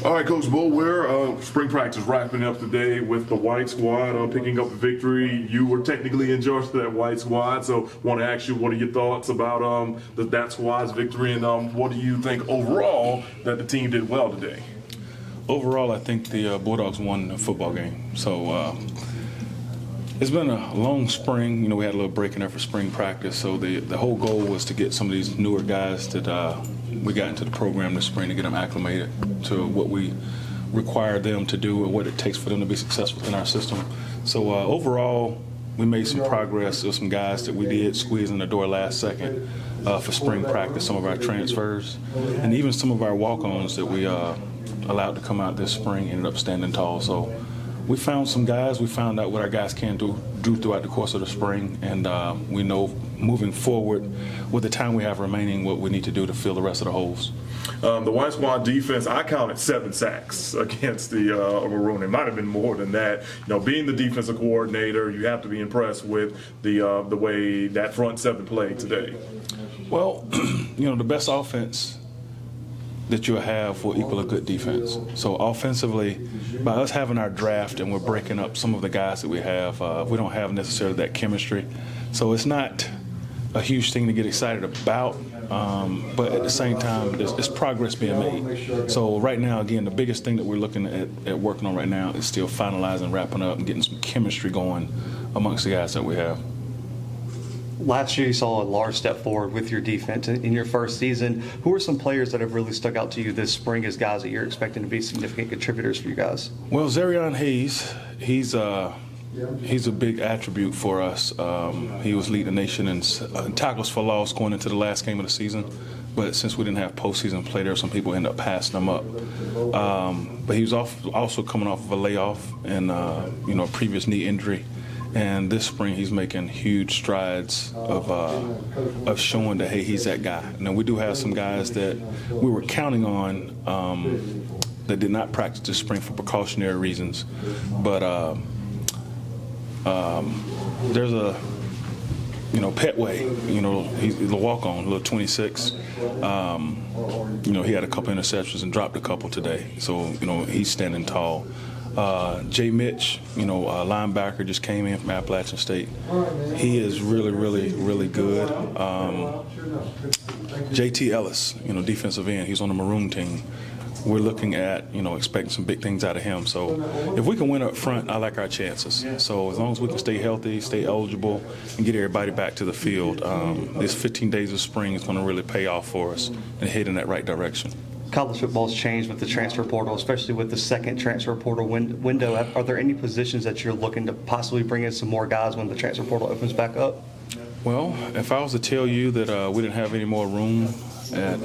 All right, Coach Boulware, spring practice wrapping up today with the white squad picking up the victory. You were technically in charge of that white squad, so want to ask you, what are your thoughts about that squad's victory, and what do you think overall that the team did well today? Overall, I think the Bulldogs won the football game. So it's been a long spring. You know, we had a little break in there for spring practice, so the whole goal was to get some of these newer guys that we got into the program this spring, to get them acclimated to what we require them to do and what it takes for them to be successful in our system. So overall, we made some progress. There were some guys that we did squeeze in the door last second for spring practice, some of our transfers, and even some of our walk-ons that we allowed to come out this spring ended up standing tall. So we found some guys. We found out what our guys can do throughout the course of the spring, and we know moving forward with the time we have remaining what we need to do to fill the rest of the holes. The white squad defense, I counted 7 sacks against the Maroon. It might have been more than that. You know, being the defensive coordinator, you have to be impressed with the way that front 7 played today. Well, you know, the best offense that you'll have will equal a good defense. So offensively, by us having our draft and we're breaking up some of the guys that we don't have necessarily that chemistry. So it's not a huge thing to get excited about, but at the same time, there's progress being made. So right now, again, the biggest thing that we're looking at working on right now is still finalizing, wrapping up, and getting some chemistry going amongst the guys that we have. Last year, you saw a large step forward with your defense in your first season. Who are some players that have really stuck out to you this spring as guys that you're expecting to be significant contributors for you guys? Well, Zarion Hayes, he's a big attribute for us. He was leading the nation in tackles for loss going into the last game of the season. But since we didn't have postseason play there, some people ended up passing him up. But he was also coming off of a layoff and a previous knee injury. And this spring, he's making huge strides of showing that, hey, he's that guy. Now, we do have some guys that we were counting on that did not practice this spring for precautionary reasons. But there's a, Petway, he's a walk-on, little 26. He had a couple interceptions and dropped a couple today. So, he's standing tall. Jay Mitch, linebacker, just came in from Appalachian State. He is really, really, really good. JT Ellis, defensive end, he's on the Maroon team. We're looking at, expecting some big things out of him. So if we can win up front, I like our chances. So as long as we can stay healthy, stay eligible, and get everybody back to the field, this 15 days of spring is going to really pay off for us and head in that right direction. College football's changed with the transfer portal, especially with the second transfer portal window. Are there any positions that you're looking to possibly bring in some more guys when the transfer portal opens back up? Well, if I was to tell you that we didn't have any more room at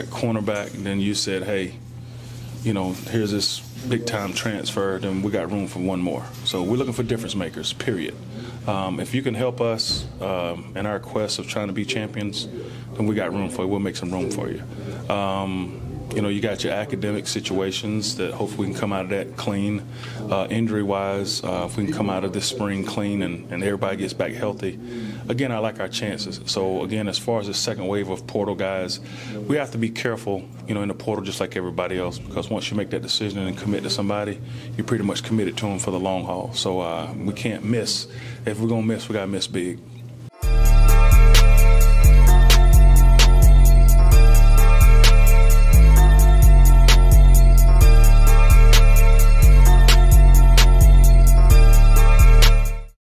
cornerback, then you said, hey, here's this big-time transfer, then we got room for one more. So we're looking for difference makers, period. If you can help us in our quest of trying to be champions, then we got room for you. We'll make some room for you. You got your academic situations that hopefully we can come out of that clean. Injury-wise, if we can come out of this spring clean and everybody gets back healthy, again, I like our chances. So, again, as far as the second wave of portal guys, we have to be careful, in the portal just like everybody else, because once you make that decision and commit to somebody, you're pretty much committed to them for the long haul. So we can't miss. If we're going to miss, we got to miss big.